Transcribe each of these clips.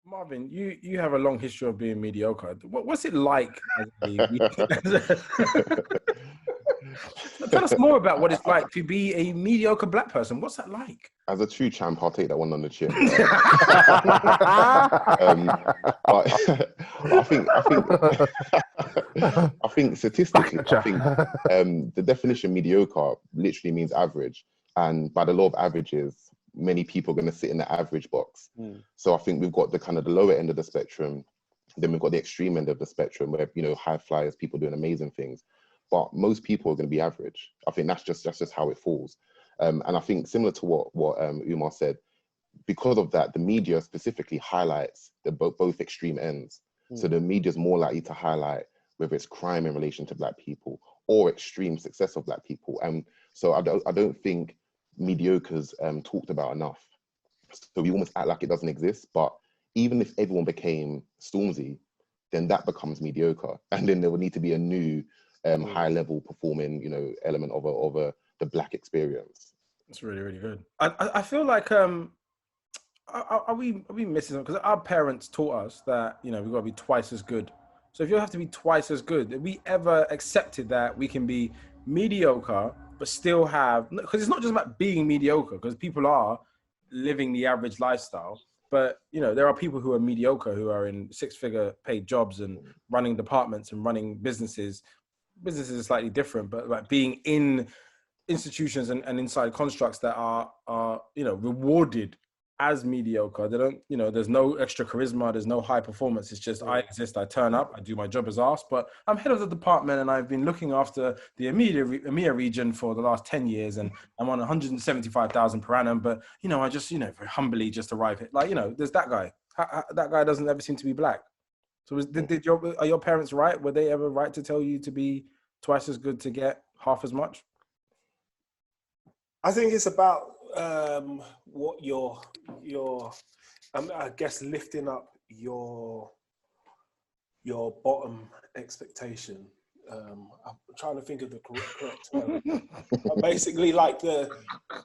Marvin, you have a long history of being mediocre. What's it like as Tell us more about what it's like to be a mediocre black person. What's that like? As a true champ, I'll take that one on the chin. But I think statistically, the definition mediocre literally means average, and by the law of averages, many people are going to sit in the average box. So I think we've got the kind of the lower end of the spectrum, then we've got the extreme end of the spectrum where, you know, high flyers, people doing amazing things, but most people are going to be average. I think that's just how it falls. And I think similar to what Umar said, because of that, the media specifically highlights both extreme ends. So the media is more likely to highlight whether it's crime in relation to black people or extreme success of black people. And so I don't think mediocre's talked about enough. So we almost act like it doesn't exist. But even if everyone became Stormzy, then that becomes mediocre, and then there would need to be a new high level performing, you know, element of the black experience. It's really, really good. I feel like are we missing something? Because our parents taught us that, you know, we've got to be twice as good. So if you have to be twice as good, have we ever accepted that we can be mediocre but still have, because it's not just about being mediocre, because people are living the average lifestyle, but, you know, there are people who are mediocre who are in six-figure paid jobs and running departments and running businesses. Businesses are slightly different, but like being in institutions and inside constructs that are you know, rewarded as mediocre. They don't, you know, there's no extra charisma, there's no high performance. It's just I exist, I turn up, I do my job as asked, but I'm head of the department and I've been looking after the EMEA region for the last 10 years and I'm on 175,000 per annum, but, you know, I just, you know, very humbly just arrived here. Like, you know, there's that guy. That guy doesn't ever seem to be black. So are your parents right? Were they ever right to tell you to be twice as good to get half as much? I think it's about what your I guess lifting up your bottom expectation. I'm trying to think of the correct term. Basically, like the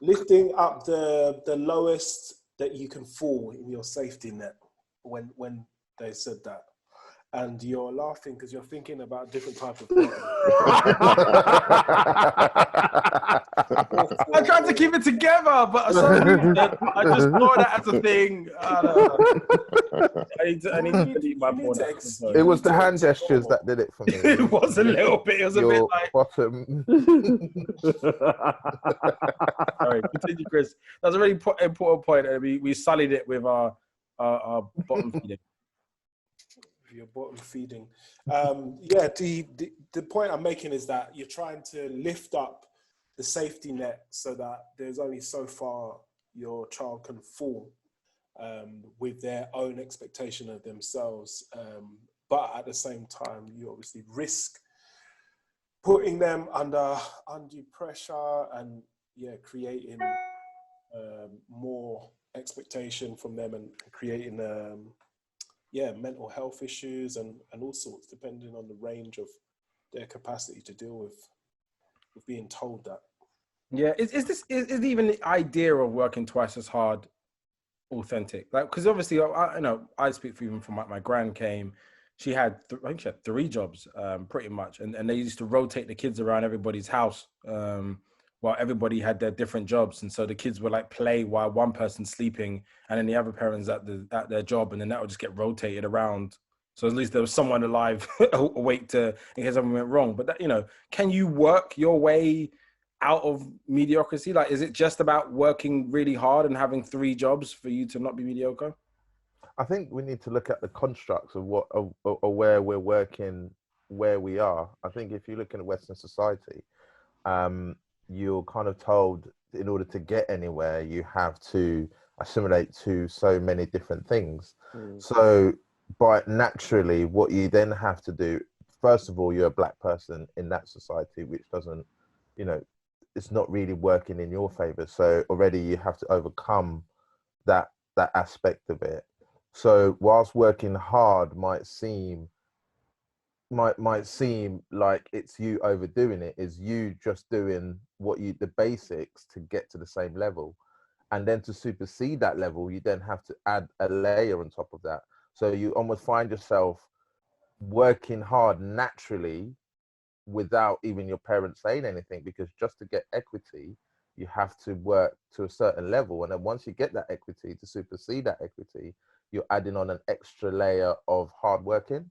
lifting up the lowest that you can fall in your safety net. When they said that. And you're laughing because you're thinking about different type of I tried to keep it together, but for some reason, I just saw that as a thing. I need to delete my porn. It was the hand gestures that did it for me. It was a little bit. It was a bit like bottom. Sorry, continue, Chris. That's a really important point. We sullied it with our bottom feeding. Your bottom feeding. Yeah, the point I'm making is that you're trying to lift up the safety net so that there's only so far your child can fall with their own expectation of themselves. But at the same time, you obviously risk putting them under undue pressure and creating more expectation from them and creating mental health issues and all sorts, depending on the range of their capacity to deal with being told that. Yeah, is even the idea of working twice as hard authentic? Like, because obviously, I speak for even from my gran came. She had, I think she had 3 jobs, pretty much, and they used to rotate the kids around everybody's house. While everybody had their different jobs, and so the kids would like play while one person's sleeping, and then the other parents at their job, and then that would just get rotated around. So at least there was someone alive, awake in case something went wrong. But that, you know, can you work your way out of mediocrity? Like, is it just about working really hard and having 3 jobs for you to not be mediocre? I think we need to look at the constructs of where we're working, where we are. I think if you look at Western society, you're kind of told in order to get anywhere, you have to assimilate to so many different things. So, but naturally, what you then have to do, first of all, you're a black person in that society, which doesn't, you know, it's not really working in your favor. So already you have to overcome that aspect of it. So whilst working hard might seem like it's you overdoing it, is you just doing the basics to get to the same level. And then to supersede that level, you then have to add a layer on top of that. So you almost find yourself working hard naturally without even your parents saying anything, because just to get equity, you have to work to a certain level. And then once you get that equity, to supersede that equity, you're adding on an extra layer of hard working.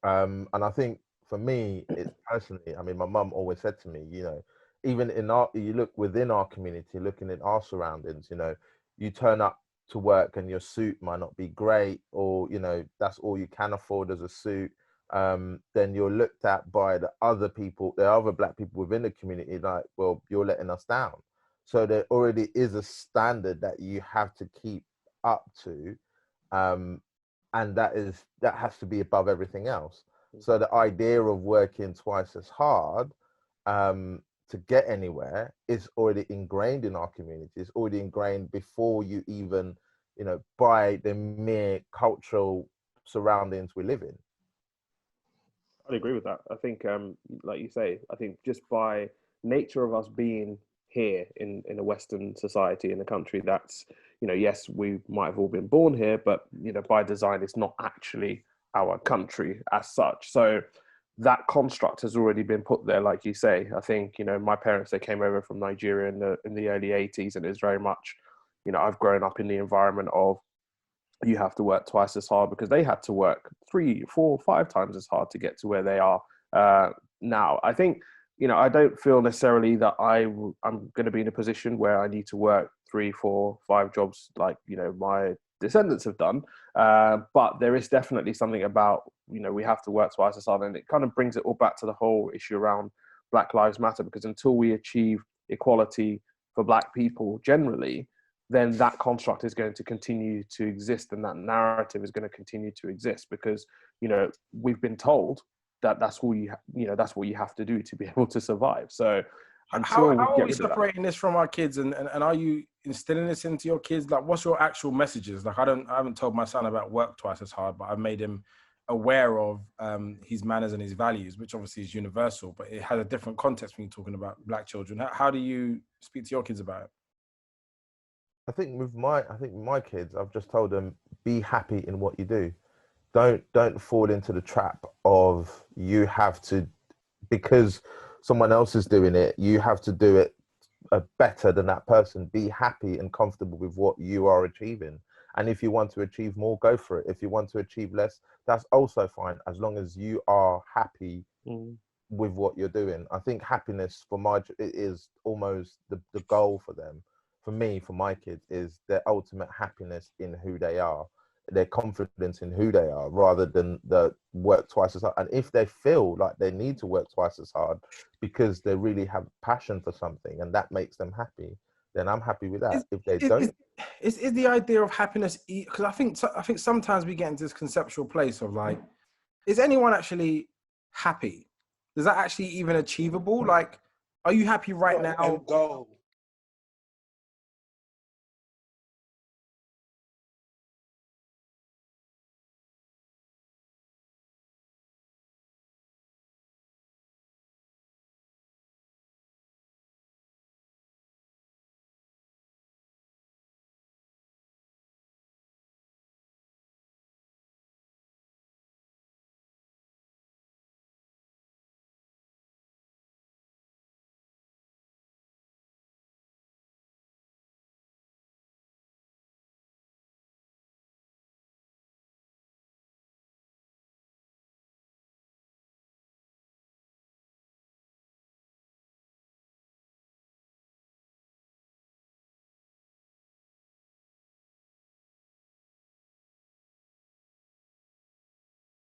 And I think for me, it's personally, I mean, my mum always said to me, you know, even in our, you look within our community, looking in our surroundings, you know, you turn up to work and your suit might not be great, or, you know, that's all you can afford as a suit. Then you're looked at by the other people, the other Black people within the community, like, well, you're letting us down. So there already is a standard that you have to keep up to. And that has to be above everything else. So the idea of working twice as hard to get anywhere is already ingrained in our community. It's already ingrained before you even, you know, by the mere cultural surroundings we live in. I'd agree with that. I think, like you say, I think just by nature of us being here in a Western society, in a country that's, you know, yes, we might have all been born here, but, you know, by design, it's not actually our country as such. So that construct has already been put there, like you say. I think, you know, my parents, they came over from Nigeria in the early 80s, and it's very much, you know, I've grown up in the environment of you have to work twice as hard, because they had to work 3, 4, 5 times as hard to get to where they are now. I think, you know, I don't feel necessarily that I'm going to be in a position where I need to work 3, 4, 5 jobs like, you know, my descendants have done. But there is definitely something about, you know, we have to work twice as hard. And it kind of brings it all back to the whole issue around Black Lives Matter, because until we achieve equality for Black people generally, then that construct is going to continue to exist, and that narrative is going to continue to exist, because, you know, we've been told that that's all that's what you have to do to be able to survive. So how are we separating this from our kids, and are you instilling this into your kids? Like, what's your actual messages? Like, I haven't told my son about work twice as hard, but I've made him aware of his manners and his values, which obviously is universal, but it has a different context when you're talking about Black children. How do you speak to your kids about it? I think with my kids, I've just told them, be happy in what you do. Don't fall into the trap of you have to, because someone else is doing it, you have to do it better than that person. Be happy and comfortable with what you are achieving. And if you want to achieve more, go for it. If you want to achieve less, that's also fine, as long as you are happy with what you're doing. I think happiness is almost the goal for them. For me, for my kids, is their ultimate happiness in who they are, their confidence in who they are, rather than the work twice as hard. And if they feel like they need to work twice as hard because they really have passion for something and that makes them happy, then I'm happy with that. If they don't, is the idea of happiness, because I think sometimes we get into this conceptual place of like, is anyone actually happy? Is that actually even achievable? Like, are you happy right now? End goal.